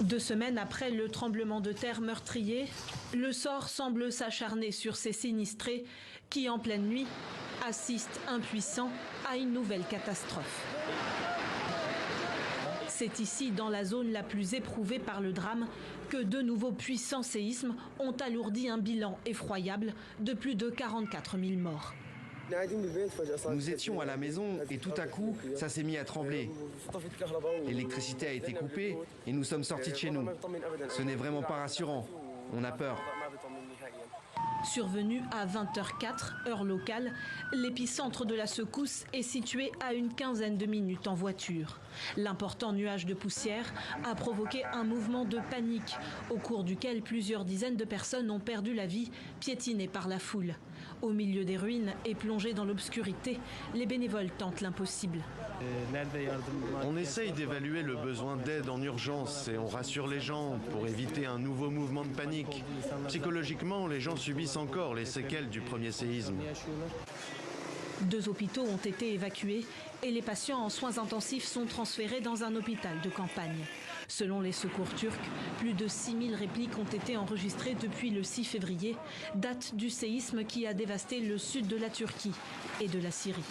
2 semaines après le tremblement de terre meurtrier, le sort semble s'acharner sur ces sinistrés qui, en pleine nuit, assistent impuissants à une nouvelle catastrophe. C'est ici, dans la zone la plus éprouvée par le drame, que de nouveaux puissants séismes ont alourdi un bilan effroyable de plus de 44 000 morts. Nous étions à la maison et tout à coup, ça s'est mis à trembler. L'électricité a été coupée et nous sommes sortis de chez nous. Ce n'est vraiment pas rassurant. On a peur. Survenu à 20h04, heure locale, l'épicentre de la secousse est situé à une quinzaine de minutes en voiture. L'important nuage de poussière a provoqué un mouvement de panique, au cours duquel plusieurs dizaines de personnes ont perdu la vie, piétinées par la foule. Au milieu des ruines et plongés dans l'obscurité, les bénévoles tentent l'impossible. On essaye d'évaluer le besoin d'aide en urgence et on rassure les gens pour éviter un nouveau mouvement de panique. Psychologiquement, les gens subissent encore les séquelles du premier séisme. 2 hôpitaux ont été évacués et les patients en soins intensifs sont transférés dans un hôpital de campagne. Selon les secours turcs, plus de 6000 répliques ont été enregistrées depuis le 6 février, date du séisme qui a dévasté le sud de la Turquie et de la Syrie.